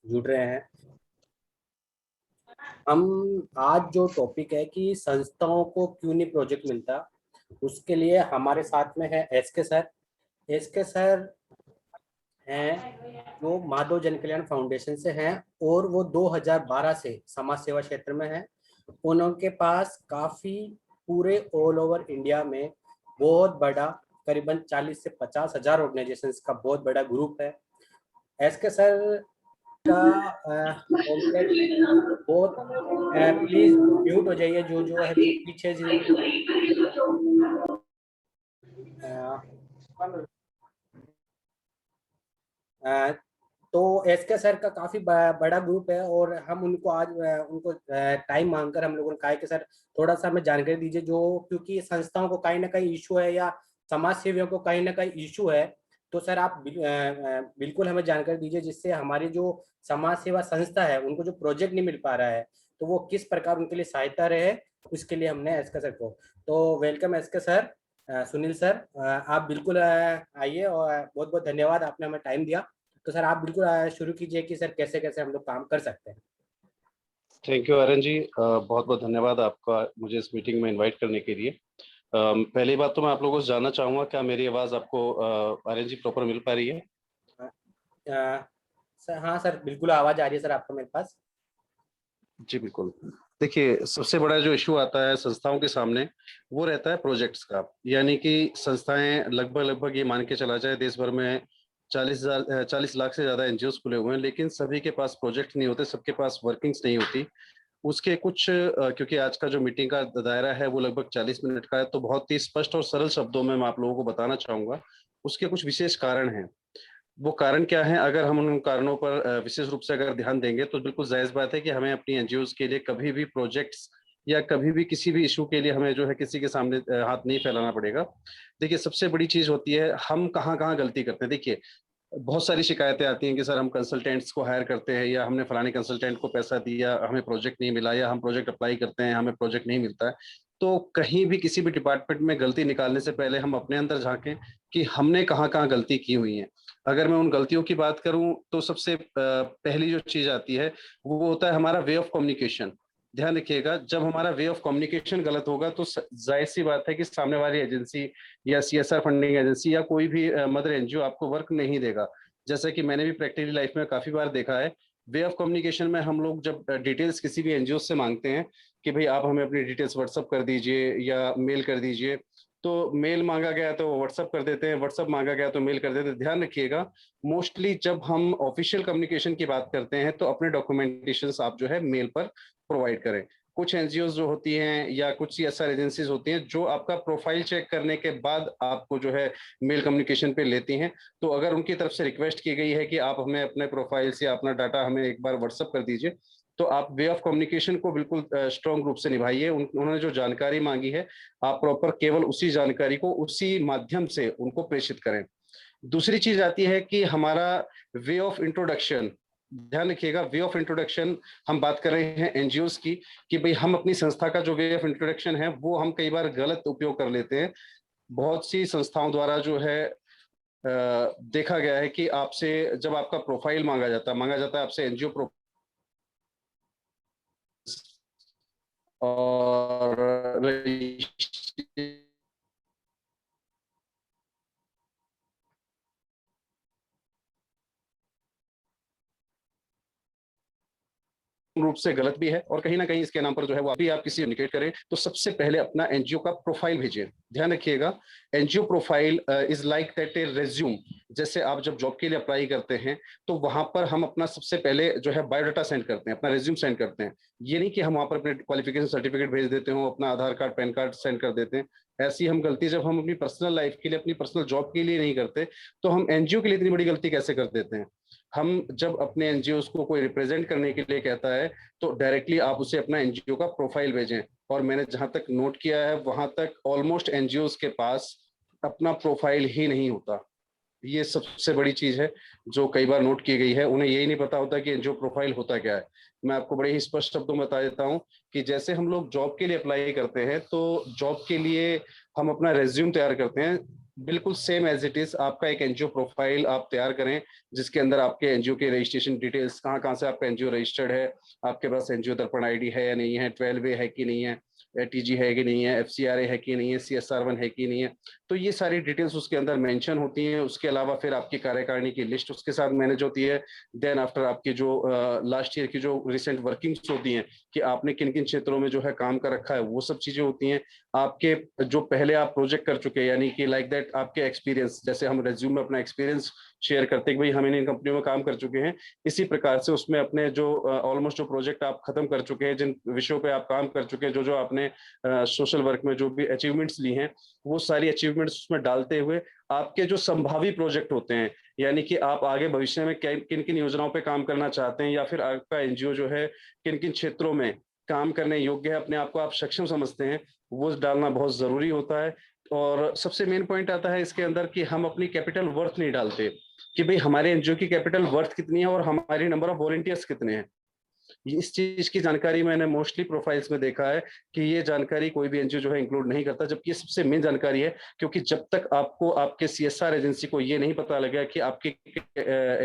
जुड़ रहे हैं। हम आज जो टॉपिक है कि संस्थाओं को क्यों नहीं प्रोजेक्ट मिलता, उसके लिए हमारे साथ में है एसके सर। एसके सर हैं जो माधव जन कल्याण फाउंडेशन से हैं और वो 2012 से समाज सेवा क्षेत्र में हैं। उनके पास काफी पूरे ऑल ओवर इंडिया में बहुत बड़ा, करीबन 40 से 50 हजार ऑर्गेनाइजेशंस का बहुत बड़ा ग्रुप है। एसके सर का कॉन्टेक्ट बहुत, प्लीज म्यूट हो जाइए जो है जो पीछे अ, तो एसके सर का काफी बड़ा ग्रुप है और हम उनको आज उनको टाइम मांगकर हम लोगों ने कहा है कि सर थोड़ा सा हमें जानकारी दीजिए, जो क्योंकि संस्थाओं को कहीं ना कहीं इशू है या समाज सेवियों को कहीं ना कहीं इशू है। तो सर आप बिल्कुल हमें जानकारी दीजिए जिससे हमारी जो समाज सेवा संस्था है उनको जो प्रोजेक्ट नहीं मिल पा रहा है तो वो किस प्रकार उनके लिए सहायता रहे। उसके लिए हमने एसके सर को, तो welcome SK sir. Sunil sir, आप बिल्कुल आइए और बहुत बहुत धन्यवाद, आपने हमें टाइम दिया। तो सर आप बिल्कुल शुरू कीजिए कि सर कैसे कैसे हम लोग काम कर सकते हैं। थैंक यू आर्यन जी, बहुत बहुत धन्यवाद आपका मुझे इस मीटिंग में इनवाइट करने के लिए। पहली बात तो मैं आप लोगों से जानना चाहूंगा, क्या मेरी आवाज़ आपको आर्यन जी प्रॉपर मिल पा रही है? सर हाँ सर, बिल्कुल आवाज़ आ रही है सर आपको मेरे पास। जी बिल्कुल। देखिए, सबसे बड़ा जो इशू आता है संस्थाओं के सामने वो रहता है प्रोजेक्ट्स का। यानी कि संस्थाएं लगभग लगभग ये मान के चला जाए देश भर में 40 लाख से ज़्यादा एनजीओ खुले हुए हैं, लेकिन सभी के पास प्रोजेक्ट नहीं होते, सबके पास वर्किंग्स नहीं होती। उसके कुछ क्योंकि आज का जो मीटिंग का दायरा है वो लगभग 40 मिनट का है, तो बहुत ही स्पष्ट और सरल शब्दों में मैं आप लोगों को बताना चाहूंगा। उसके कुछ विशेष कारण हैं। वो कारण क्या है, अगर हम उन कारणों पर विशेष रूप से अगर ध्यान देंगे तो बिल्कुल जायज बात है कि हमें अपनी एनजीओ के लिए कभी भी प्रोजेक्ट्स या कभी भी किसी भी इशू के लिए हमें जो है किसी के सामने हाथ नहीं फैलाना पड़ेगा। देखिए, सबसे बड़ी चीज होती है हम कहाँ कहाँ गलती करते हैं। देखिए, बहुत सारी शिकायतें आती हैं कि सर हम कंसल्टेंट्स को हायर करते हैं या हमने फलाने कंसल्टेंट को पैसा दिया, हमें प्रोजेक्ट नहीं मिला, या हम प्रोजेक्ट अप्लाई करते हैं, हमें प्रोजेक्ट नहीं मिलता है। तो कहीं भी किसी भी डिपार्टमेंट में गलती निकालने से पहले हम अपने अंदर झांकें कि हमने कहाँ कहाँ गलती की हुई है। अगर मैं उन गलतियों की बात करूं तो सबसे पहली जो चीज आती है वो होता है हमारा वे ऑफ कम्युनिकेशन। ध्यान रखिएगा, जब हमारा वे ऑफ कम्युनिकेशन गलत होगा तो जाहिर सी बात है कि सामने वाली एजेंसी या सीएसआर फंडिंग एजेंसी या कोई भी मदर एनजीओ आपको वर्क नहीं देगा। जैसा कि मैंने भी प्रैक्टिकली लाइफ में काफी बार देखा है, वे ऑफ कम्युनिकेशन में हम लोग जब डिटेल्स किसी भी एनजीओ से मांगते हैं कि भाई आप हमें अपनी डिटेल्स व्हाट्सअप कर दीजिए या मेल कर दीजिए, तो मेल मांगा गया तो व्हाट्सअप कर देते हैं, व्हाट्सअप मांगा गया तो मेल कर देते हैं। ध्यान रखिएगा, मोस्टली जब हम ऑफिशियल कम्युनिकेशन की बात करते हैं तो अपने डॉक्यूमेंटेशन आप जो है मेल पर प्रोवाइड करें। कुछ एनजीओ जो होती हैं या कुछ सीएसआर एजेंसीज होती हैं जो आपका प्रोफाइल चेक करने के बाद आपको जो है मेल कम्युनिकेशन पे लेती हैं। तो अगर उनकी तरफ से रिक्वेस्ट की गई है कि आप हमें अपने प्रोफाइल से अपना डाटा हमें एक बार व्हाट्सअप कर दीजिए, तो आप वे ऑफ कम्युनिकेशन को बिल्कुल स्ट्रॉन्ग रूप से निभाइए। उन्होंने जो जानकारी मांगी है आप प्रॉपर केवल उसी जानकारी को उसी माध्यम से उनको प्रेषित करें। दूसरी चीज आती है कि हमारा वे ऑफ इंट्रोडक्शन। ध्यान रखिएगा, वे ऑफ इंट्रोडक्शन हम बात कर रहे हैं एनजीओ की कि भाई हम अपनी संस्था का जो वे ऑफ इंट्रोडक्शन है वो हम कई बार गलत उपयोग कर लेते हैं। बहुत सी संस्थाओं द्वारा जो है देखा गया है कि आपसे जब आपका प्रोफाइल मांगा जाता है आपसे एनजीओ प्रो और रूप से गलत भी है और कहीं ना कहीं इसके नाम पर जो है वो अभी आप किसी कम्युनिकेट करें तो सबसे पहले अपना एनजीओ का प्रोफाइल भेजिए। ध्यान रखिएगा, NGO profile is like that A resume. जैसे आप जब जॉब के लिए अप्लाई करते हैं तो वहां पर हम अपना सबसे पहले जो है बायोडाटा सेंड करते हैं, अपना रेज्यूम सेंड करते हैं। ये नहीं कि हम वहां पर अपने क्वालिफिकेशन सर्टिफिकेट भेज देते हो, अपना आधार कार्ड पैन कार्ड सेंड कर देते हैं। ऐसी हम गलती जब हम अपनी पर्सनल लाइफ के लिए अपनी पर्सनल जॉब के लिए नहीं करते तो हम एनजीओ के लिए इतनी बड़ी गलती कैसे कर देते हैं। हम जब अपने एनजीओ को कोई रिप्रेजेंट करने के लिए कहता है तो डायरेक्टली आप उसे अपना एनजीओ का प्रोफाइल भेजें। और मैंने जहां तक नोट किया है वहां तक ऑलमोस्ट एनजीओ के पास अपना प्रोफाइल ही नहीं होता। ये सबसे बड़ी चीज है जो कई बार नोट की गई है, उन्हें यही नहीं पता होता कि एनजीओ प्रोफाइल होता क्या है। मैं आपको बड़े ही स्पष्ट शब्दों में बता देता हूँ कि जैसे हम लोग जॉब के लिए अप्लाई करते हैं तो जॉब के लिए हम अपना रेज्यूम तैयार करते हैं। बिल्कुल सेम एज इट इज आपका एक एनजीओ प्रोफाइल आप तैयार करें, जिसके अंदर आपके एनजीओ के रजिस्ट्रेशन डिटेल्स, कहाँ कहाँ से आपका एनजीओ रजिस्टर्ड है, आपके पास एनजीओ दर्पण आईडी है या नहीं है, 12A है कि नहीं है, टीजी है कि नहीं है, एफसीआरए है कि नहीं है, CSR1 है कि नहीं है। तो ये सारी डिटेल्स उसके अंदर मेंशन होती हैं। उसके अलावा फिर आपकी कार्यकारिणी की लिस्ट उसके साथ मैनेज होती है। देन आफ्टर आपकी जो लास्ट ईयर की जो रिसेंट वर्किंग्स होती हैं कि आपने किन किन क्षेत्रों में जो है काम कर रखा है, वो सब चीजें होती हैं। आपके जो पहले आप प्रोजेक्ट कर चुके हैं, यानी कि लाइक दैट आपके एक्सपीरियंस, जैसे हम रेज्यूम में अपना एक्सपीरियंस शेयर करते हैं कि भाई हम इन कंपनियों में काम कर चुके हैं, इसी प्रकार से उसमें अपने जो ऑलमोस्ट जो प्रोजेक्ट आप खत्म कर चुके हैं, जिन विषयों पे आप काम कर चुके हैं, जो जो आपने सोशल वर्क में जो भी अचीवमेंट्स ली हैं, वो सारी अचीवमेंट्स उसमें डालते हुए आपके जो संभावी प्रोजेक्ट होते हैं, यानी कि आप आगे भविष्य में किन किन योजनाओं पे काम करना चाहते हैं, या फिर आपका एनजीओ जो है किन किन क्षेत्रों में काम करने योग्य है, अपने आप को आप सक्षम समझते हैं, वो डालना बहुत जरूरी होता है। और सबसे मेन पॉइंट आता है इसके अंदर कि हम अपनी कैपिटल वर्थ नहीं डालते कि भाई हमारे एनजीओ की कैपिटल वर्थ कितनी है और हमारी नंबर ऑफ वॉलंटियर्स कितने हैं। इस चीज की जानकारी मैंने मोस्टली प्रोफाइल्स में देखा है कि ये जानकारी कोई भी एनजीओ जो है इंक्लूड नहीं करता, जबकि ये सबसे मेन जानकारी है। क्योंकि जब तक आपको आपके CSR एजेंसी को ये नहीं पता लगेगा कि आपके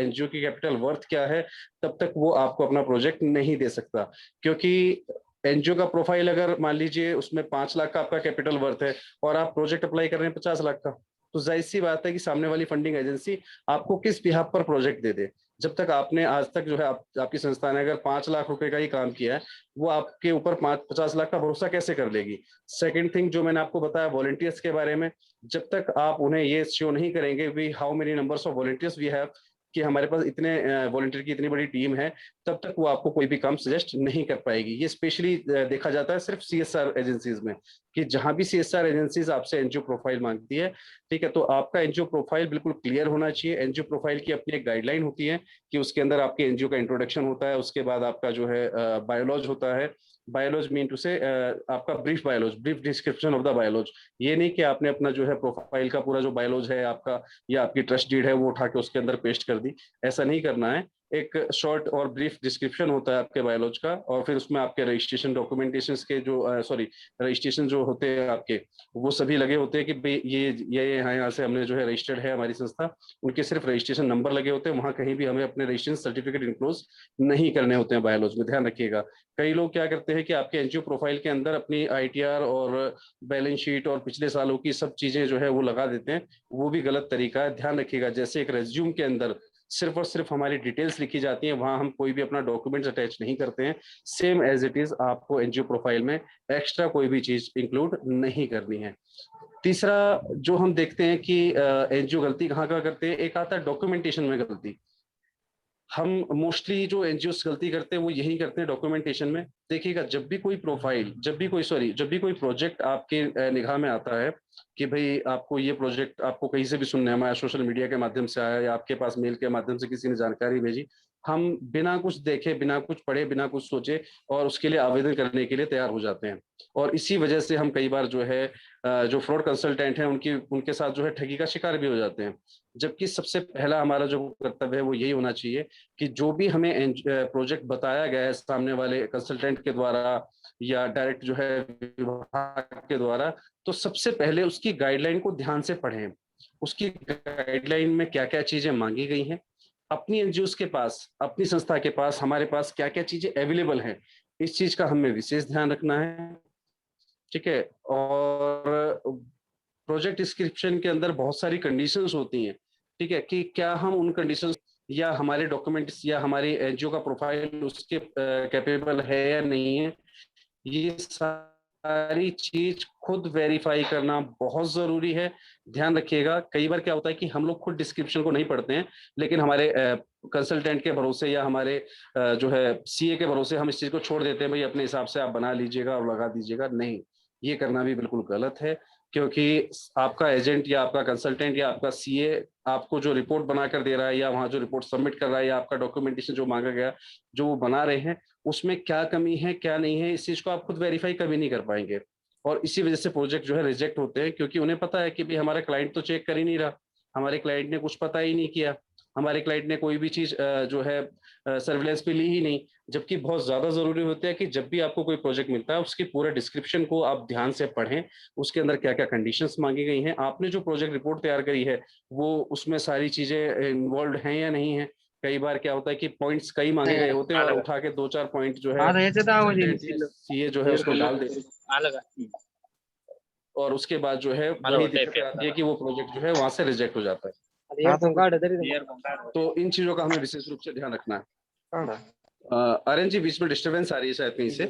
एनजीओ की कैपिटल वर्थ क्या है, तब तक वो आपको अपना प्रोजेक्ट नहीं दे सकता। क्योंकि एनजीओ का प्रोफाइल अगर मान लीजिए उसमें 5 लाख का आपका कैपिटल वर्थ है और आप प्रोजेक्ट अप्लाई कर रहे हैं 50 लाख का, तो जाहिर सी बात है कि सामने वाली फंडिंग एजेंसी आपको किस बिहाफ पर प्रोजेक्ट दे दे। जब तक आपने आज तक जो है आपकी संस्था ने अगर 5 लाख रुपए का ही काम किया है, वो आपके ऊपर 50 लाख का भरोसा कैसे कर लेगी। सेकंड थिंग जो मैंने आपको बताया वॉलंटियर्स के बारे में, जब तक आप उन्हें ये शो नहीं करेंगे भी how many numbers of volunteers we have, कि हमारे पास इतने वॉलंटियर की इतनी बड़ी टीम है, तब तक वो आपको कोई भी काम सजेस्ट नहीं कर पाएगी। ये स्पेशली देखा जाता है सिर्फ CSR एजेंसीज में, कि जहां भी CSR एजेंसीज आपसे एनजीओ प्रोफाइल मांगती है, ठीक है, तो आपका एनजीओ प्रोफाइल बिल्कुल क्लियर होना चाहिए। एनजीओ प्रोफाइल की अपनी एक गाइडलाइन होती है कि उसके अंदर आपके एनजीओ का इंट्रोडक्शन होता है, उसके बाद आपका जो है बायोलॉज होता है। बायोलॉज मीन टू से आपका brief bylaws, brief description of the bylaws. ये नहीं कि आपने अपना जो है प्रोफाइल का पूरा जो बायोलॉज है आपका या आपकी ट्रस्ट डीड है वो उठा के उसके अंदर पेस्ट कर दी, ऐसा नहीं करना है। एक शॉर्ट और ब्रीफ डिस्क्रिप्शन होता है आपके बायोलॉज का, और फिर उसमें आपके रजिस्ट्रेशन डॉक्यूमेंटेशन के जो सॉरी रजिस्ट्रेशन जो होते हैं आपके, वो सभी लगे होते हैं कि भाई ये यहाँ से हमने जो है रजिस्टर्ड है हमारी संस्था। उनके सिर्फ रजिस्ट्रेशन नंबर लगे होते हैं, वहां कहीं भी हमें अपने रजिस्ट्रेशन सर्टिफिकेट इनक्लोज नहीं करने होते हैं बायोलॉज में, ध्यान रखिएगा। कई लोग क्या करते हैं कि आपके एनजीओ प्रोफाइल के अंदर अपनी ITR और बैलेंस शीट और पिछले सालों की सब चीजें जो है वो लगा देते हैं, वो भी गलत तरीका है। ध्यान रखिएगा, जैसे एक रेज्यूम के अंदर सिर्फ और सिर्फ हमारी डिटेल्स लिखी जाती हैं, वहां हम कोई भी अपना डॉक्यूमेंट्स अटैच नहीं करते हैं। सेम एज इट इज आपको एनजीओ प्रोफाइल में एक्स्ट्रा कोई भी चीज इंक्लूड नहीं करनी है। तीसरा जो हम देखते हैं कि एनजीओ गलती कहाँ का करते हैं, एक आता है डॉक्यूमेंटेशन में गलती। हम मोस्टली जो एनजीओ गलती करते हैं वो यही करते हैं डॉक्यूमेंटेशन में। देखिएगा, जब भी कोई प्रोफाइल, जब भी कोई प्रोजेक्ट आपके निगाह में आता है कि भाई आपको ये प्रोजेक्ट आपको कहीं से भी सुनने में आया, सोशल मीडिया के माध्यम से आया या आपके पास मेल के माध्यम से किसी ने जानकारी भेजी, हम बिना कुछ देखे, बिना कुछ पढ़े, बिना कुछ सोचे और उसके लिए आवेदन करने के लिए तैयार हो जाते हैं। और इसी वजह से हम कई बार जो है जो फ्रॉड कंसल्टेंट हैं उनके साथ जो है ठगी का शिकार भी हो जाते हैं। जबकि सबसे पहला हमारा जो कर्तव्य है वो यही होना चाहिए कि जो भी हमें प्रोजेक्ट बताया गया है सामने वाले कंसल्टेंट के द्वारा या डायरेक्ट जो है विभाग के द्वारा, तो सबसे पहले उसकी गाइडलाइन को ध्यान से पढ़ें। उसकी गाइडलाइन में क्या क्या चीजें मांगी गई हैं, अपनी एनजीओ के पास, अपनी संस्था के पास, हमारे पास क्या क्या चीजें अवेलेबल हैं, इस चीज का हमें विशेष ध्यान रखना है। ठीक है, और प्रोजेक्ट डिस्क्रिप्शन के अंदर बहुत सारी कंडीशंस होती हैं, ठीक है, कि क्या हम उन कंडीशंस या हमारे डॉक्यूमेंट्स या हमारी एनजीओ का प्रोफाइल उसके कैपेबल है या नहीं है, ये सारी चीज खुद वेरीफाई करना बहुत जरूरी है। ध्यान रखिएगा, कई बार क्या होता है कि हम लोग खुद डिस्क्रिप्शन को नहीं पढ़ते हैं, लेकिन हमारे कंसल्टेंट के भरोसे या हमारे जो है CA के भरोसे हम इस चीज को छोड़ देते हैं, भाई अपने हिसाब से आप बना लीजिएगा और लगा दीजिएगा। नहीं, ये करना भी बिल्कुल गलत है। क्योंकि आपका एजेंट या आपका कंसल्टेंट या आपका CA आपको जो रिपोर्ट बनाकर दे रहा है या वहां जो रिपोर्ट सबमिट कर रहा है या आपका डॉक्यूमेंटेशन जो मांगा गया जो वो बना रहे हैं, उसमें क्या कमी है क्या नहीं है, इस चीज को आप खुद वेरीफाई कभी नहीं कर पाएंगे। और इसी वजह से प्रोजेक्ट जो है रिजेक्ट होते हैं, क्योंकि उन्हें पता है कि भाई हमारा क्लाइंट तो चेक कर ही नहीं रहा, हमारे क्लाइंट ने कुछ पता ही नहीं किया। हमारे क्लाइंट ने कोई भी चीज जो है सर्विलेंस पे ली ही नहीं, जबकि बहुत ज्यादा जरूरी होता है कि जब भी आपको कोई प्रोजेक्ट मिलता है उसकी पूरे डिस्क्रिप्शन को आप ध्यान से पढ़ें, उसके अंदर क्या क्या कंडीशंस मांगी गई हैं, आपने जो प्रोजेक्ट रिपोर्ट तैयार करी है वो उसमें सारी चीजें इन्वॉल्व हैं या नहीं है। कई बार क्या होता है कि पॉइंट्स कई मांगे गए होते हैं और उठा के दो चार पॉइंट जो है सीए जो है उसको डाल दे, और उसके बाद जो है वही दिक्कत आती है कि वो प्रोजेक्ट जो है वहां से रिजेक्ट हो जाता है। तो इन चीजों का हमें विशेष रूप से ध्यान रखना है। आर्यन जी, बीच में डिस्टरबेंस आ रही है शायद कहीं से।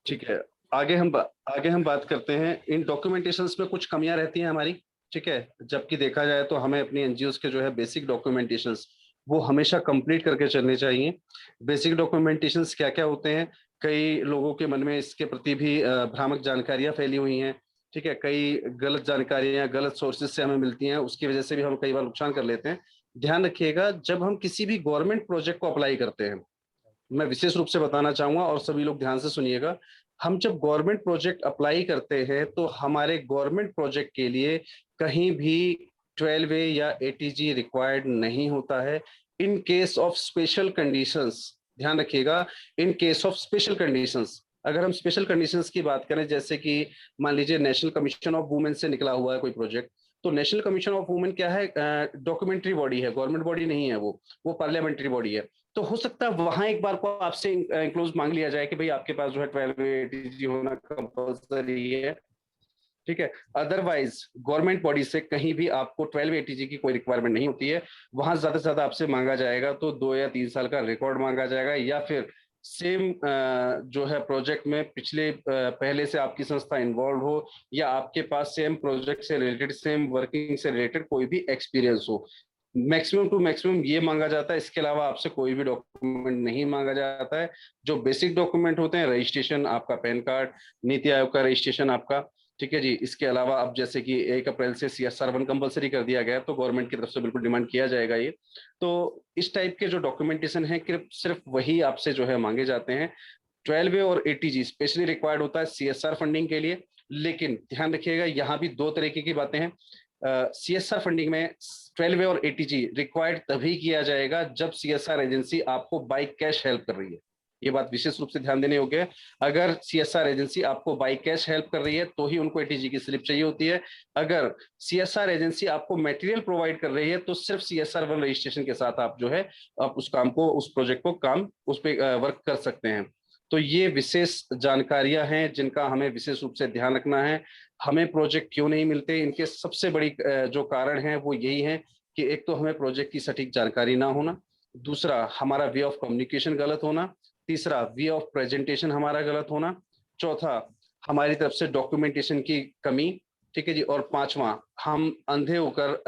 ठीक है, आगे हम बात करते हैं। इन डॉक्यूमेंटेशंस में कुछ कमियां रहती हैं हमारी, ठीक है, जबकि देखा जाए तो हमें अपनी एनजीओ के जो है बेसिक डॉक्यूमेंटेशंस वो हमेशा कंप्लीट करके चलने चाहिए। बेसिक डॉक्यूमेंटेशंस क्या क्या होते हैं, कई लोगों के मन में इसके प्रति भी भ्रामक जानकारियां फैली हुई हैं, ठीक है, कई गलत जानकारियां गलत सोर्सेज से हमें मिलती हैं, उसकी वजह से भी हम कई बार नुकसान कर लेते हैं। ध्यान रखिएगा, जब हम किसी भी गवर्नमेंट प्रोजेक्ट को अप्लाई करते हैं, मैं विशेष रूप से बताना चाहूंगा और सभी लोग ध्यान से सुनिएगा, हम जब गवर्नमेंट प्रोजेक्ट अप्लाई करते हैं तो हमारे गवर्नमेंट प्रोजेक्ट के लिए कहीं भी 12A या ATG रिक्वायर्ड नहीं होता है। In case of special conditions, ध्यान रखिएगा, in case of special conditions, अगर हम स्पेशल कंडीशंस की बात करें, जैसे कि मान लीजिए नेशनल कमीशन ऑफ वुमेन से निकला हुआ है कोई प्रोजेक्ट, तो नेशनल कमीशन ऑफ वुमेन क्या है, डॉक्यूमेंट्री बॉडी है, गवर्नमेंट बॉडी नहीं है, वो पार्लियामेंट्री बॉडी है। तो हो सकता है वहां एक बार को आपसे इंक्लोज मांग लिया जाए कि भाई आपके पास जो है 12ATG होना कंपल्सरी है, ठीक है। अदरवाइज गवर्नमेंट बॉडी से कहीं भी आपको 12ATG की कोई रिक्वायरमेंट नहीं होती है। वहां ज्यादा से ज्यादा आपसे मांगा जाएगा तो 2 या 3 साल का रिकॉर्ड मांगा जाएगा, या फिर सेम जो है प्रोजेक्ट में पिछले पहले से आपकी संस्था इन्वॉल्व हो, या आपके पास सेम प्रोजेक्ट से रिलेटेड सेम वर्किंग से रिलेटेड कोई भी एक्सपीरियंस हो। मैक्सिमम टू मैक्सिमम ये मांगा जाता है, इसके अलावा आपसे कोई भी डॉक्यूमेंट नहीं मांगा जाता है। जो बेसिक डॉक्यूमेंट होते हैं, रजिस्ट्रेशन आपका, पैन कार्ड, नीति आयोग का रजिस्ट्रेशन आपका, ठीक है जी। इसके अलावा अब जैसे कि 1 अप्रैल से CSR 1 कंपलसरी कर दिया गया है, तो गवर्नमेंट की तरफ से बिल्कुल डिमांड किया जाएगा ये। तो इस टाइप के जो डॉक्यूमेंटेशन है सिर्फ वही आपसे जो है मांगे जाते हैं। 12A और ATG स्पेशली रिक्वायर्ड होता है CSR फंडिंग के लिए, लेकिन ध्यान रखिएगा यहाँ भी दो तरीके की बातें हैं। CSR फंडिंग में 12A और ATG रिक्वायर्ड तभी किया जाएगा जब CSR एजेंसी आपको बाय कैश हेल्प कर रही है। ये बात विशेष रूप से ध्यान देने योग्य है। अगर CSR एजेंसी आपको बाय कैश हेल्प कर रही है तो ही उनको ATG की स्लिप चाहिए होती है। अगर CSR एजेंसी आपको मटेरियल प्रोवाइड कर रही है तो सिर्फ CSR 1 रजिस्ट्रेशन के साथ आप जो है आप उस काम को, उस प्रोजेक्ट को काम उस पर वर्क कर सकते हैं। तो ये विशेष जानकारियां हैं जिनका हमें विशेष रूप से ध्यान रखना है। हमें प्रोजेक्ट क्यों नहीं मिलते, इनके सबसे बड़ी जो कारण है वो यही है कि एक तो हमें प्रोजेक्ट की सटीक जानकारी ना होना, दूसरा हमारा वे ऑफ कम्युनिकेशन गलत होना, तीसरा वे ऑफ प्रेजेंटेशन हमारा गलत होना, चौथा हमारी तरफ से डॉक्यूमेंटेशन की कमी, ठीक है जी, और पांचवा हम अंधे होकर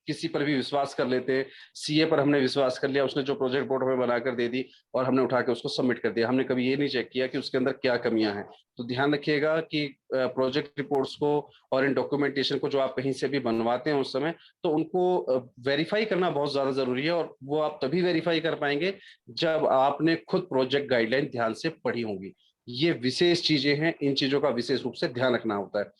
किसी पर भी विश्वास कर लेते हैं। सीए पर हमने विश्वास कर लिया, उसने जो प्रोजेक्ट रिपोर्ट हमें बनाकर दे दी और हमने उठा के उसको सबमिट कर दिया, हमने कभी ये नहीं चेक किया कि उसके अंदर क्या कमियां हैं। तो ध्यान रखिएगा कि प्रोजेक्ट रिपोर्ट्स को और इन डॉक्यूमेंटेशन को जो आप कहीं से भी बनवाते हैं उस समय, तो उनको वेरीफाई करना बहुत ज्यादा जरूरी है, और वो आप तभी वेरीफाई कर पाएंगे जब आपने खुद प्रोजेक्ट गाइडलाइन ध्यान से पढ़ी होंगी। ये विशेष चीजें हैं, इन चीजों का विशेष रूप से ध्यान रखना होता है।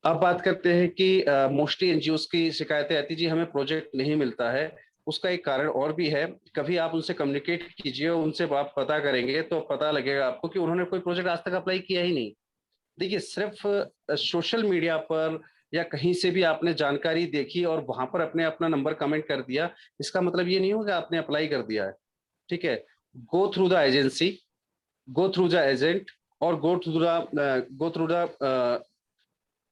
अब बात करते हैं कि मोस्टली एनजीओ की शिकायतें आती जी हमें प्रोजेक्ट नहीं मिलता है। उसका एक कारण और भी है, कभी आप उनसे कम्युनिकेट कीजिए, उनसे आप पता करेंगे तो पता लगेगा आपको कि उन्होंने कोई प्रोजेक्ट आज तक अप्लाई किया ही नहीं। देखिए, सिर्फ सोशल मीडिया पर या कहीं से भी आपने जानकारी देखी और वहां पर अपने अपना नंबर कमेंट कर दिया, इसका मतलब ये नहीं होगा आपने अप्लाई कर दिया है, ठीक है। Go through the agency, go through the agent, और गो थ्रू द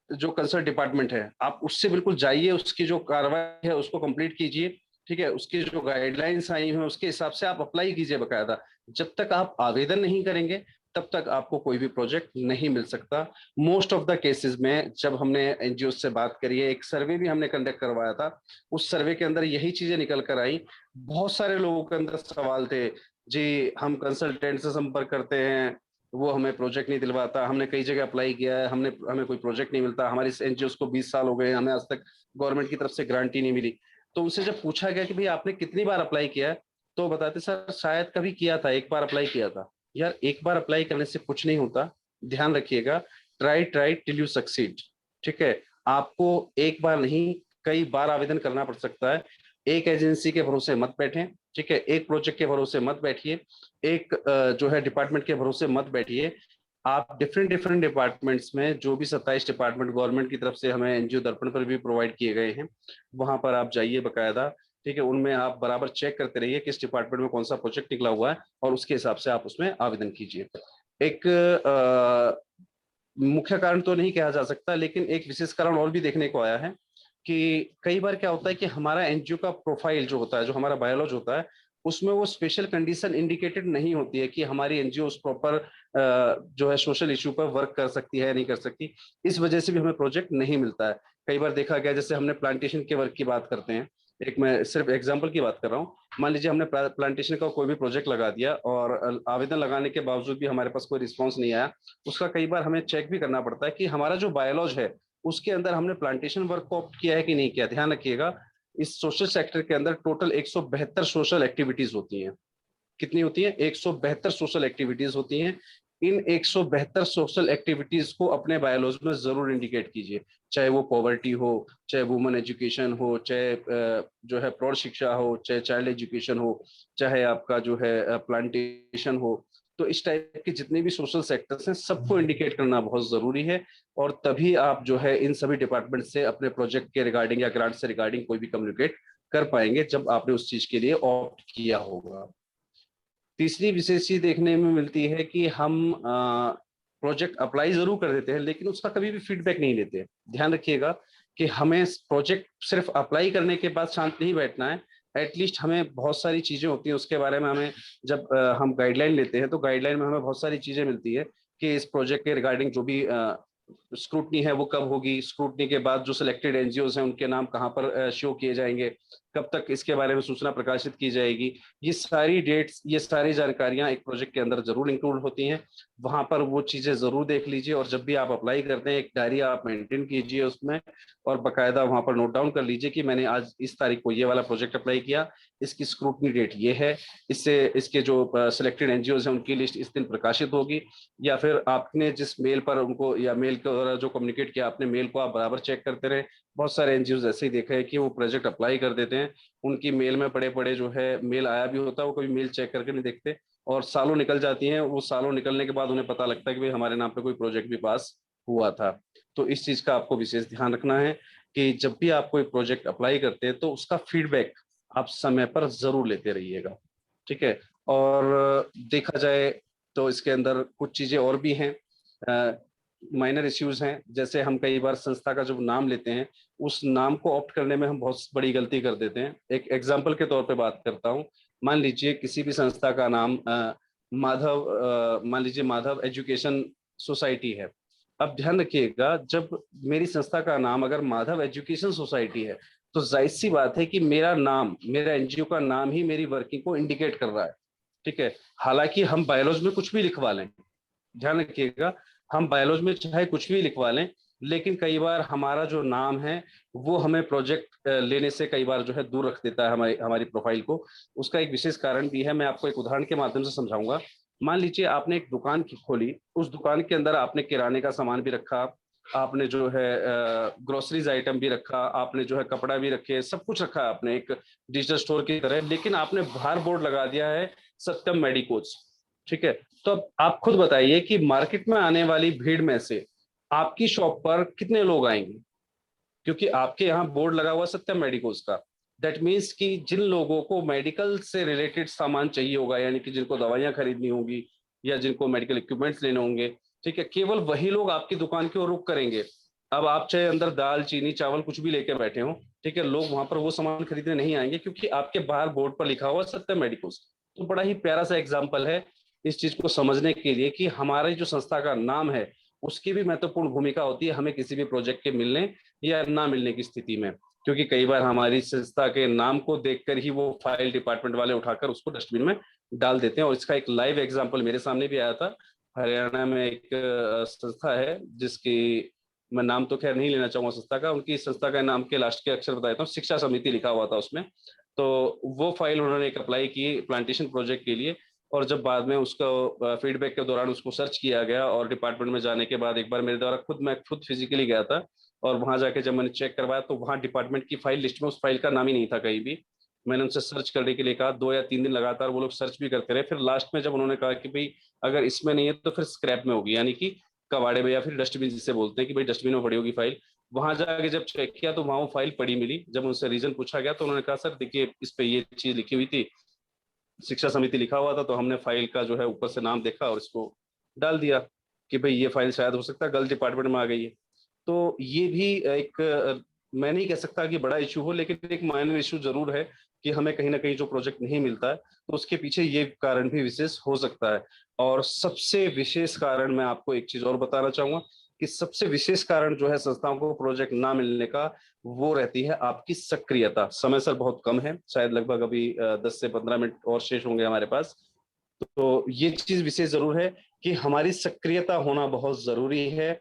जो कंसर्न डिपार्टमेंट है, आप उससे बिल्कुल जाइए, उसकी जो कार्रवाई है उसको कंप्लीट कीजिए, ठीक है। उसकी जो गाइडलाइंस आई हैं उसके हिसाब से आप अप्लाई कीजिए बकायदा। जब तक आप आवेदन नहीं करेंगे तब तक आपको कोई भी प्रोजेक्ट नहीं मिल सकता। मोस्ट ऑफ द केसेस में जब हमने एनजीओ से बात करी है, एक सर्वे भी हमने कंडक्ट करवाया था, उस सर्वे के अंदर यही चीजें निकल कर आई। बहुत सारे लोगों के अंदर सवाल थे जी, हम कंसल्टेंट से संपर्क करते हैं, वो हमें प्रोजेक्ट नहीं दिलवाता, हमने कई जगह अप्लाई किया है, हमें कोई प्रोजेक्ट नहीं मिलता, हमारी एनजीओ को 20 साल हो गए, हमें आज तक गवर्नमेंट की तरफ से गारंटी नहीं मिली। तो उनसे जब पूछा गया कि भाई आपने कितनी बार अप्लाई किया है, तो बताते सर शायद कभी किया था, एक बार अप्लाई किया था। यार, एक बार अप्लाई करने से कुछ नहीं होता, ध्यान रखिएगा। Try till you succeed. ठीक है, आपको एक बार नहीं कई बार आवेदन करना पड़ सकता है। एक एजेंसी के भरोसे मत बैठें, ठीक है, एक प्रोजेक्ट के भरोसे मत बैठिए, एक जो है डिपार्टमेंट के भरोसे मत बैठिए। आप डिफरेंट डिफरेंट डिपार्टमेंट्स में, जो भी 27 डिपार्टमेंट गवर्नमेंट की तरफ से हमें एनजीओ दर्पण पर भी प्रोवाइड किए गए हैं, वहां पर आप जाइए बकायदा, ठीक है, उनमें आप बराबर चेक करते रहिए किस डिपार्टमेंट में कौन सा प्रोजेक्ट निकला हुआ है, और उसके हिसाब से आप उसमें आवेदन कीजिए। एक मुख्य कारण तो नहीं कहा जा सकता, लेकिन एक विशेष कारण और भी देखने को आया है कि कई बार क्या होता है कि हमारा एनजीओ का प्रोफाइल जो होता है, जो हमारा बायोलॉज होता है, उसमें वो स्पेशल कंडीशन इंडिकेटेड नहीं होती है कि हमारी एनजीओ उस प्रॉपर जो है सोशल इशू पर वर्क कर सकती है या नहीं कर सकती। इस वजह से भी हमें प्रोजेक्ट नहीं मिलता है। कई बार देखा गया, जैसे हमने प्लांटेशन के वर्क की बात करते हैं, एक मैं सिर्फ एग्जाम्पल की बात कर रहा हूँ। मान लीजिए हमने प्लांटेशन का कोई भी प्रोजेक्ट लगा दिया और आवेदन लगाने के बावजूद भी हमारे पास कोई रिस्पॉन्स नहीं आया। उसका कई बार हमें चेक भी करना पड़ता है कि हमारा जो बायोलॉज है उसके अंदर हमने प्लांटेशन वर्क को ऑप्ट किया है कि नहीं किया। ध्यान रखिएगा, इस सोशल सेक्टर के अंदर टोटल 172 सोशल एक्टिविटीज होती हैं। कितनी होती हैं? 172 सोशल एक्टिविटीज होती हैं। इन 172 सोशल एक्टिविटीज को अपने बायोलॉजी में जरूर इंडिकेट कीजिए, चाहे वो पॉवर्टी हो, चाहे वुमेन एजुकेशन हो, चाहे जो है प्रौढ़ शिक्षा हो, चाहे चाइल्ड एजुकेशन हो, चाहे आपका जो है प्लांटेशन हो। तो इस टाइप के जितने भी सोशल सेक्टर्स हैं सबको इंडिकेट करना बहुत जरूरी है। और तभी आप जो है इन सभी डिपार्टमेंट से अपने प्रोजेक्ट के रिगार्डिंग या ग्रांट से रिगार्डिंग कोई भी कम्युनिकेट कर पाएंगे, जब आपने उस चीज के लिए ऑप्ट किया होगा। तीसरी विशेष चीज देखने में मिलती है कि हम प्रोजेक्ट अप्लाई जरूर कर देते हैं, लेकिन उसका कभी भी फीडबैक नहीं लेते। ध्यान रखिएगा कि हमें प्रोजेक्ट सिर्फ अप्लाई करने के बाद शांत नहीं बैठना है। एटलीस्ट हमें बहुत सारी चीजें होती हैं उसके बारे में, हमें जब हम गाइडलाइन लेते हैं तो गाइडलाइन में हमें बहुत सारी चीजें मिलती है कि इस प्रोजेक्ट के रिगार्डिंग जो भी स्क्रूटनी है वो कब होगी, स्क्रूटनी के बाद जो सिलेक्टेड एनजीओज हैं उनके नाम कहाँ पर शो किए जाएंगे, कब तक इसके बारे में सूचना प्रकाशित की जाएगी। ये सारी डेट्स, ये सारी जानकारियां एक प्रोजेक्ट के अंदर जरूर इंक्लूड होती हैं। वहां पर वो चीजें जरूर देख लीजिए, और जब भी आप अप्लाई करते हैं एक डायरी आप मेंटेन कीजिए उसमें, और बकायदा वहां पर नोट डाउन कर लीजिए कि मैंने आज इस तारीख को ये वाला प्रोजेक्ट अप्लाई किया, इसकी स्क्रूटनी डेट ये है, इससे इसके जो सिलेक्टेड एनजीओज हैं उनकी लिस्ट इस दिन प्रकाशित होगी। या फिर आपने जिस मेल पर उनको, या मेल के द्वारा जो कम्युनिकेट किया अपने मेल को आप बराबर चेक करते रहे। बहुत सारे एनजीओ ऐसे ही देखे हैं कि वो प्रोजेक्ट अप्लाई कर देते हैं, उनकी मेल में पड़े पड़े जो है मेल आया भी होता है, वो कभी मेल चेक करके नहीं देखते, और सालों निकल जाती हैं। वो सालों निकलने के बाद उन्हें पता लगता है कि भाई हमारे नाम पे कोई प्रोजेक्ट भी पास हुआ था। तो इस चीज का आपको विशेष ध्यान रखना है कि जब भी आप कोई प्रोजेक्ट अप्लाई करते हैं तो उसका फीडबैक आप समय पर जरूर लेते रहिएगा, ठीक है। और देखा जाए तो इसके अंदर कुछ चीजें और भी हैं, माइनर इश्यूज हैं। जैसे हम कई बार संस्था का जब नाम लेते हैं, उस नाम को ऑप्ट करने में हम बहुत बड़ी गलती कर देते हैं। एक एग्जाम्पल के तौर पे बात करता हूँ। मान लीजिए किसी भी संस्था का नाम मान लीजिए माधव एजुकेशन सोसाइटी है। अब ध्यान रखिएगा, जब मेरी संस्था का नाम अगर माधव एजुकेशन सोसाइटी है, तो जाहिर सी बात है कि मेरा नाम, मेरा एनजीओ का नाम ही मेरी वर्किंग को इंडिकेट कर रहा है, ठीक है। हालांकि हम बायोलॉजी में कुछ भी लिखवा लें, ध्यान रखिएगा, हम बायोलॉजी में चाहे कुछ भी लिखवा लें, लेकिन कई बार हमारा जो नाम है वो हमें प्रोजेक्ट लेने से कई बार जो है दूर रख देता है हमारी हमारी प्रोफाइल को। उसका एक विशेष कारण भी है, मैं आपको एक उदाहरण के माध्यम से समझाऊंगा। मान लीजिए आपने एक दुकान खोली, उस दुकान के अंदर आपने किराने का सामान भी रखा, आपने जो है ग्रोसरीज आइटम भी रखा, आपने जो है कपड़ा भी रखे, सब कुछ रखा है आपने एक डिजिटल स्टोर की तरह, लेकिन आपने बाहर बोर्ड लगा दिया है सत्यम मेडिकोज, ठीक है। तो अब आप खुद बताइए कि मार्केट में आने वाली भीड़ में से आपकी शॉप पर कितने लोग आएंगे, क्योंकि आपके यहाँ बोर्ड लगा हुआ सत्यम मेडिकोज का। दैट मीन्स कि जिन लोगों को मेडिकल से रिलेटेड सामान चाहिए होगा, यानी कि जिनको दवाइयां खरीदनी होंगी या जिनको मेडिकल इक्विपमेंट्स लेने होंगे, ठीक है, केवल वही लोग आपकी दुकान की ओर रुख करेंगे। अब आप चाहे अंदर दाल चीनी चावल कुछ भी लेके बैठे हो, ठीक है, लोग वहां पर वो सामान खरीदने नहीं आएंगे, क्योंकि आपके बाहर बोर्ड पर लिखा हुआ सत्यम मेडिकोज। तो बड़ा ही प्यारा सा एग्जाम्पल है इस चीज को समझने के लिए कि हमारी जो संस्था का नाम है उसकी भी महत्वपूर्ण भूमिका होती है हमें किसी भी प्रोजेक्ट के मिलने या ना मिलने की स्थिति में। क्योंकि कई बार हमारी संस्था के नाम को देखकर ही वो फाइल डिपार्टमेंट वाले उठाकर उसको डस्टबिन में डाल देते हैं। और इसका एक लाइव एग्जांपल मेरे सामने भी आया था। हरियाणा में एक संस्था है जिसकी मैं नाम तो खैर नहीं लेना चाहूंगा संस्था का, उनकी संस्था का नाम के लास्ट के अक्षर बता देता हूँ, शिक्षा समिति लिखा हुआ था उसमें। तो वो फाइल उन्होंने एक अप्लाई की प्लांटेशन प्रोजेक्ट के लिए, और जब बाद में उसका फीडबैक के दौरान उसको सर्च किया गया और डिपार्टमेंट में जाने के बाद एक बार मेरे द्वारा खुद मैं खुद फिजिकली गया था, और वहां जाके जब मैंने चेक करवाया तो वहां डिपार्टमेंट की फाइल लिस्ट में उस फाइल का नाम ही नहीं था कहीं भी। मैंने उनसे सर्च करने के लिए कहा, 2 या 3 दिन लगातार वो लोग सर्च भी करते रहे। फिर लास्ट में जब उन्होंने कहा कि भाई अगर इसमें नहीं है तो फिर स्क्रैप में होगी, यानी कि कबाड़े में या फिर डस्टबिन जिसे बोलते हैं कि भाई डस्टबिन में पड़ी होगी फाइल। वहां जाके जब चेक किया तो वहां वो फाइल पड़ी मिली। जब उनसे रीजन पूछा गया तो उन्होंने कहा सर देखिए इस पे ये चीज लिखी हुई थी, शिक्षा समिति लिखा हुआ था, तो हमने फाइल का जो है ऊपर से नाम देखा और इसको डाल दिया कि भाई ये फाइल शायद हो सकता है गलत डिपार्टमेंट में आ गई है। तो ये भी एक मैं नहीं कह सकता कि बड़ा इशू हो, लेकिन एक माइनर इशू जरूर है कि हमें कहीं ना कहीं जो प्रोजेक्ट नहीं मिलता है, तो उसके पीछे ये कारण भी विशेष हो सकता है। और सबसे विशेष कारण मैं आपको एक चीज और बताना चाहूंगा कि सबसे विशेष कारण जो है संस्थाओं को प्रोजेक्ट ना मिलने का, वो रहती है आपकी सक्रियता। समय सर बहुत कम है, शायद लगभग अभी 10 से 15 मिनट और शेष होंगे हमारे पास। तो ये चीज विशेष जरूर है कि हमारी सक्रियता होना बहुत जरूरी है।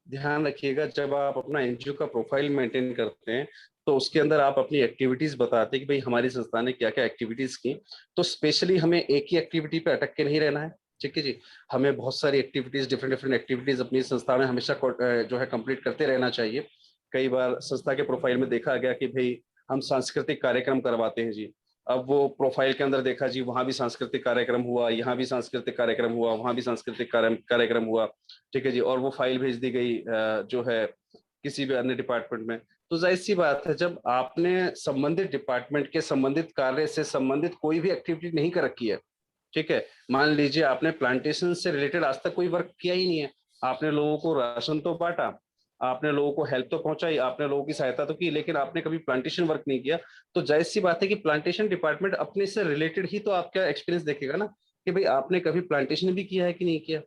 ध्यान रखिएगा, जब आप अपना एनजीओ का प्रोफाइल मेंटेन करते हैं तो उसके अंदर आप अपनी एक्टिविटीज बताते हैं कि भाई हमारी संस्था ने क्या क्या एक्टिविटीज की। तो स्पेशली हमें एक ही एक्टिविटी पे अटक के नहीं रहना है, ठीक है जी। हमें बहुत सारी एक्टिविटीज, डिफरेंट डिफरेंट एक्टिविटीज अपनी संस्था में हमेशा जो है कंप्लीट करते रहना चाहिए। कई बार संस्था के प्रोफाइल में देखा गया कि भाई हम सांस्कृतिक कार्यक्रम करवाते हैं जी। अब वो प्रोफाइल के अंदर देखा जी, वहां भी सांस्कृतिक कार्यक्रम हुआ, यहाँ भी सांस्कृतिक कार्यक्रम हुआ, वहां भी सांस्कृतिक कार्यक्रम हुआ, ठीक है जी। और वो फाइल भेज दी गई जो है किसी भी अन्य डिपार्टमेंट में। तो जाहिर सी बात है, जब आपने संबंधित डिपार्टमेंट के संबंधित कार्य से संबंधित कोई भी एक्टिविटी नहीं कर रखी है, ठीक है। मान लीजिए आपने प्लांटेशन से रिलेटेड आज तक कोई वर्क किया ही नहीं है, आपने लोगों को राशन तो बांटा, आपने लोगों को हेल्प तो पहुंचाई, आपने लोगों की सहायता तो की, लेकिन आपने कभी प्लांटेशन वर्क नहीं किया। तो जाहिर सी बात है कि प्लांटेशन डिपार्टमेंट अपने से रिलेटेड ही तो आपका एक्सपीरियंस देखेगा ना, कि भाई आपने कभी प्लांटेशन भी किया है कि नहीं किया,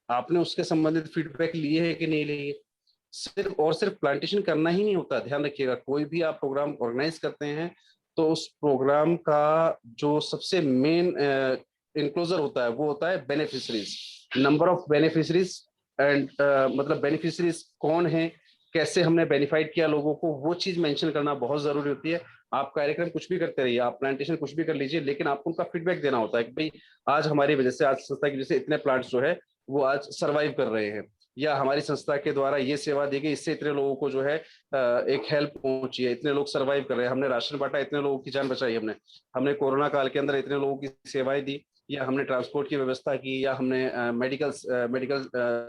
आपने उसके संबंधित फीडबैक लिए है कि नहीं लिए। सिर्फ और सिर्फ प्लांटेशन करना ही नहीं होता, ध्यान रखिएगा। कोई भी आप प्रोग्राम ऑर्गेनाइज करते हैं तो उस प्रोग्राम का जो सबसे मेन इंक्लोजर होता है वो होता है beneficiaries, number of beneficiaries and मतलब बेनिफिशरीज कौन है, कैसे हमने बेनिफाइड किया लोगों को, वो चीज मेंशन करना बहुत जरूरी होती है। आप कार्यक्रम कुछ भी करते रहिए, आप प्लांटेशन कुछ भी कर लीजिए, लेकिन आपको उनका फीडबैक देना होता है कि भाई आज हमारी वजह से, आज संस्था की वजह से इतने प्लांट्स जो है वो आज सरवाइव कर रहे हैं, या हमारी संस्था के द्वारा ये सेवा दी गई, इससे इतने लोगों को जो है एक हेल्प पहुंची है, इतने लोग सरवाइव कर रहे हैं, हमने राशन बांटा, इतने लोगों की जान बचाई, हमने हमने कोरोना काल के अंदर इतने लोगों की सेवाएं दी, या हमने ट्रांसपोर्ट की व्यवस्था की, या हमने मेडिकल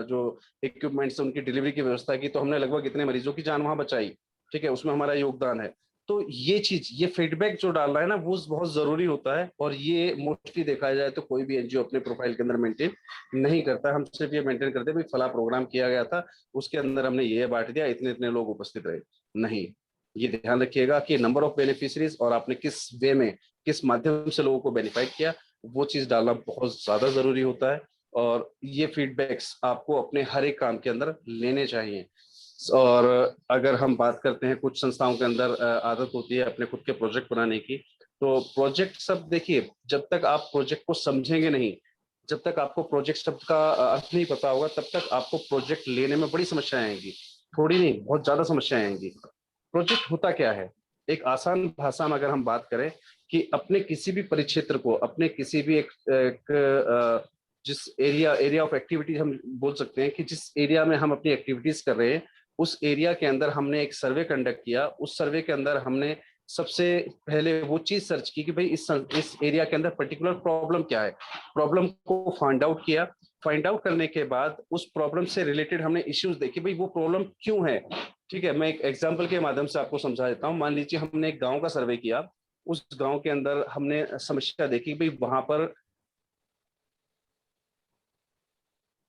जो इक्विपमेंट्स उनकी डिलीवरी की व्यवस्था की, तो हमने लगभग इतने मरीजों की जान वहां बचाई, ठीक है, उसमें हमारा योगदान है। तो ये चीज, ये फीडबैक जो डाल रहा है ना, वो बहुत जरूरी होता है। और ये मोस्टली देखा जाए तो कोई भी एनजीओ अपने प्रोफाइल के अंदर मेंटेन नहीं करता। हम सिर्फ ये मेंटेन करते हैं भाई फला प्रोग्राम किया गया था, उसके अंदर हमने ये बांट दिया, इतने इतने लोग उपस्थित रहे। नहीं, ये ध्यान रखिएगा कि नंबर ऑफ बेनिफिशरीज और आपने किस वे में, किस माध्यम से लोगों को बेनिफाइड किया, वो चीज डालना बहुत ज्यादा जरूरी होता है। और ये फीडबैक्स आपको अपने हर एक काम के अंदर लेने चाहिए। और अगर हम बात करते हैं, कुछ संस्थाओं के अंदर आदत होती है अपने खुद के प्रोजेक्ट बनाने की। तो प्रोजेक्ट सब देखिए, जब तक आप प्रोजेक्ट को समझेंगे नहीं, जब तक आपको प्रोजेक्ट शब्द का अर्थ नहीं पता होगा, तब तक आपको प्रोजेक्ट लेने में बड़ी समस्याएं आएंगी। थोड़ी नहीं, बहुत ज्यादा समस्याएं आएंगी। प्रोजेक्ट होता क्या है, एक आसान भाषा में अगर हम बात करें, कि अपने किसी भी परिक्षेत्र को, अपने किसी भी जिस एरिया एरिया ऑफ एक्टिविटीज हम बोल सकते हैं, कि जिस एरिया में हम अपनी एक्टिविटीज कर रहे हैं, उस एरिया के अंदर हमने एक सर्वे कंडक्ट किया। उस सर्वे के अंदर हमने सबसे पहले वो चीज सर्च की कि भाई इस एरिया के अंदर पर्टिकुलर प्रॉब्लम क्या है, प्रॉब्लम को फाइंड आउट किया। फाइंड आउट करने के बाद उस प्रॉब्लम से रिलेटेड हमने इश्यूज देखे, भाई वो प्रॉब्लम क्यों है। ठीक है, मैं एक एग्जांपल के माध्यम से आपको समझा देता हूँ। मान लीजिए हमने एक गांव का सर्वे किया, उस गांव के अंदर हमने समस्या देखी, भाई वहां पर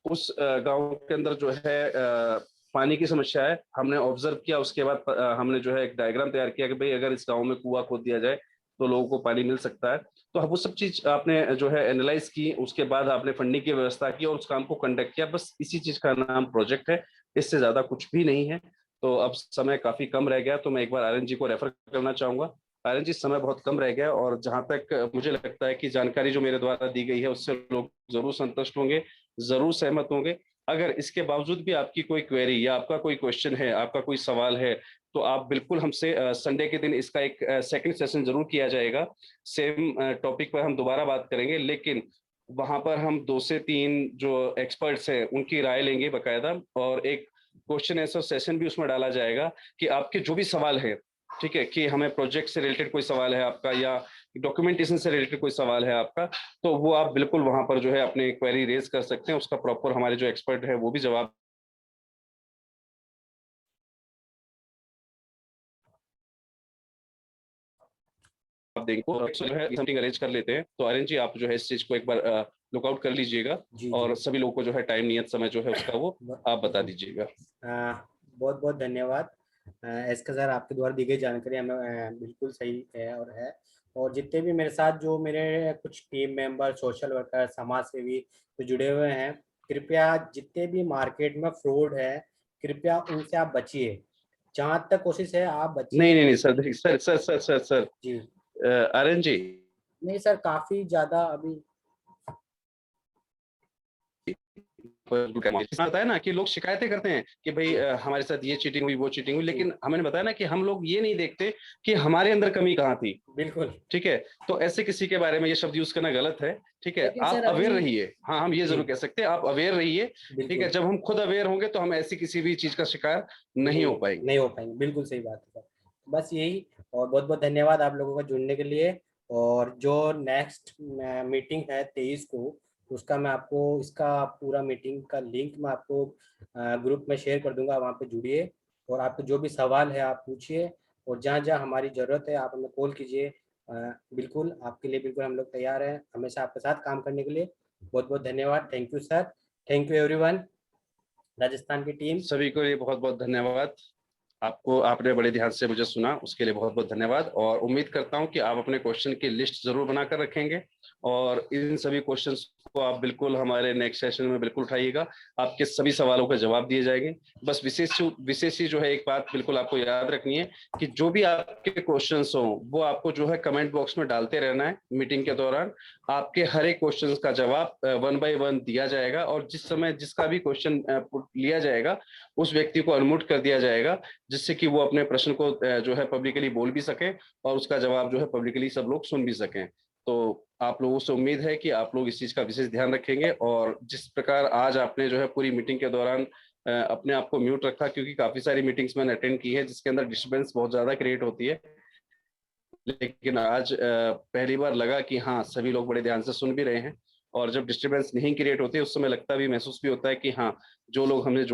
उस गांव के अंदर जो है पानी की समस्या है। हमने ऑब्जर्व किया, उसके बाद हमने जो है एक डायग्राम तैयार किया कि भाई अगर इस गांव में कुआं खोद दिया जाए तो लोगों को पानी मिल सकता है। तो वो सब चीज आपने जो है एनालाइज की, उसके बाद आपने फंडिंग की व्यवस्था की और उस काम को कंडक्ट किया। बस इसी चीज का नाम प्रोजेक्ट है, इससे ज्यादा कुछ भी नहीं है। तो अब समय काफी कम रह गया, तो मैं एक बार आर्यन जी को रेफर करना चाहूंगा। आर्यन जी, समय बहुत कम रह गया, और जहां तक मुझे लगता है कि जानकारी जो मेरे द्वारा दी गई है उससे लोग जरूर संतुष्ट होंगे, जरूर सहमत होंगे। अगर इसके बावजूद भी आपकी कोई क्वेरी या आपका कोई क्वेश्चन है, आपका कोई सवाल है, तो आप बिल्कुल हमसे संडे के दिन इसका एक सेकंड सेशन जरूर किया जाएगा। सेम टॉपिक पर हम दोबारा बात करेंगे, लेकिन वहां पर हम 2 से 3 जो एक्सपर्ट्स हैं उनकी राय लेंगे बकायदा, और एक क्वेश्चन आंसर सेशन भी उसमें डाला जाएगा कि आपके जो भी सवाल है, ठीक है, कि हमें प्रोजेक्ट से रिलेटेड कोई सवाल है आपका या डॉक्यूमेंटेशन से रिलेटेड कोई सवाल है आपका, तो वो आप बिल्कुल वहां पर जो है अपनी क्वेरी रेज कर सकते हैं। उसका प्रॉपर हमारे जो एक्सपर्ट है वो भी जवाब देंगे। तो जो है समथिंग अरेंज कर लेते हैं। तो आर्यन जी, आप जो है इस चीज को एक बार लुकआउट कर लीजिएगा जी और जी। सभी लोगों को जो है टाइम नियत समय जो है उसका वो आप बता दीजिएगा। बहुत बहुत धन्यवाद एसके सर, आपके द्वारा दी गई जानकारी हमें बिल्कुल सही है और है। और जितने भी मेरे साथ जो मेरे कुछ टीम मेंबर, सोशल वर्कर, समाज सेवी जो जुड़े हुए हैं, कृपया जितने भी मार्केट में फ्रॉड है, कृपया उनसे आप बचिए। जहाँ तक कोशिश है आप नहीं बचिए। नहीं नहीं सर, देखिए sir sir sir sir sir जी। आर्यन जी, नहीं सर, काफी ज्यादा अभी। बताया ना कि लोग शिकायतें करते हैं कि भाई हमारे साथ ये चीटिंग हुई, वो चीटिंग हुई, लेकिन हमने बताया ना कि हम लोग ये नहीं देखते कि हमारे अंदर कमी कहाँ थी। बिल्कुल। ठीक है, तो ऐसे किसी के बारे में ये शब्द यूज करना गलत है। ठीक है, लेकिन आप सर अवेयर अभी। रहिए। हाँ, हम ये जी। जरूर कह सकते हैं, आप अवेयर रहिए। ठीक है, बिल्कुल। जब हम खुद अवेयर होंगे तो हम ऐसी किसी भी चीज का शिकार नहीं हो पाएंगे। नहीं हो पाएंगे, बिल्कुल सही बात है सर। बस यही। और बहुत बहुत धन्यवाद आप लोगों का जुड़ने के लिए। और जो नेक्स्ट मीटिंग है 23 को, उसका मैं आपको, इसका पूरा मीटिंग का लिंक मैं आपको ग्रुप में शेयर कर दूंगा, वहाँ पे जुड़िए। और आपको जो भी सवाल है आप पूछिए। और जहाँ जहाँ हमारी ज़रूरत है आप हमें कॉल कीजिए। बिल्कुल आपके लिए बिल्कुल हम लोग तैयार हैं हमेशा आपके साथ काम करने के लिए। बहुत बहुत धन्यवाद। Thank you sir. Thank you everyone, Rajasthan की टीम। सभी को ये बहुत बहुत धन्यवाद। आपको, आपने बड़े ध्यान से मुझे सुना, उसके लिए बहुत बहुत धन्यवाद। और उम्मीद करता हूं कि आप अपने क्वेश्चन की लिस्ट जरूर बनाकर रखेंगे और इन सभी क्वेश्चंस को आप बिल्कुल हमारे नेक्स्ट सेशन में बिल्कुल उठाइएगा। आपके सभी सवालों का जवाब दिए जाएंगे। बस विशेष ही जो है एक बात बिल्कुल आपको याद रखनी है कि जो भी आपके क्वेश्चंस हो वो आपको जो है कमेंट बॉक्स में डालते रहना है मीटिंग के दौरान। आपके हर एक क्वेश्चन का जवाब 1 बाय 1 दिया जाएगा और जिस समय जिसका भी क्वेश्चन लिया जाएगा उस व्यक्ति को अनम्यूट कर दिया जाएगा, जिससे कि वो अपने प्रश्न को जो है पब्लिकली बोल भी सके और उसका जवाब जो है पब्लिकली सब लोग सुन भी सकें। तो आप लोगों से उम्मीद है कि आप लोग इस चीज का विशेष ध्यान रखेंगे। और जिस प्रकार आज आपने जो है पूरी मीटिंग के दौरान अपने आप को म्यूट रखा, क्योंकि काफी सारी मीटिंग्स मैंने अटेंड की है जिसके अंदर डिस्टर्बेंस बहुत ज्यादा क्रिएट होती है, लेकिन आज पहली बार लगा कि हाँ, सभी लोग बड़े ध्यान से सुन भी रहे हैं। और जब डिस्टर्बेंस नहीं क्रिएट होती उस समय लगता भी, महसूस भी होता है कि हाँ, जो लोग हमने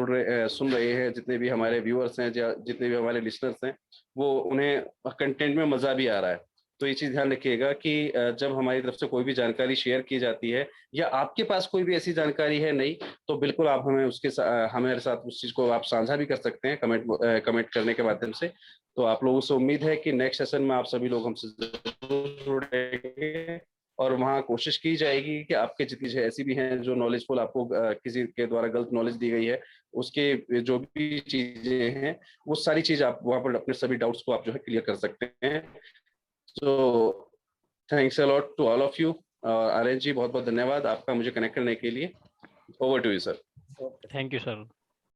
सुन रहे हैं, जितने भी हमारे व्यूअर्स हैं या जितने भी हमारे लिसनर्स हैं, वो उन्हें कंटेंट में मजा भी आ रहा है। तो ये चीज ध्यान रखिएगा कि जब हमारी तरफ से कोई भी जानकारी शेयर की जाती है या आपके पास कोई भी ऐसी जानकारी है नहीं, तो बिल्कुल आप हमें हमारे साथ उस चीज को आप साझा भी कर सकते हैं कमेंट करने के माध्यम से। तो आप लोगों से उम्मीद है कि नेक्स्ट सेशन में आप सभी लोग हमसे जरूर जुड़ेंगे और वहाँ कोशिश की जाएगी कि आपके जितनी ऐसी भी हैं जो नॉलेजफुल आपको किसी के द्वारा गलत नॉलेज दी गई है, उसके जो भी चीजें हैं वो सारी चीज आप वहाँ पर अपने सभी डाउट्स को आप जो है क्लियर कर सकते हैं। So thanks a lot to all of you. Aryan ji, बहुत बहुत धन्यवाद आपका मुझे कनेक्ट करने के लिए। Over to you sir. Okay. Thank you sir.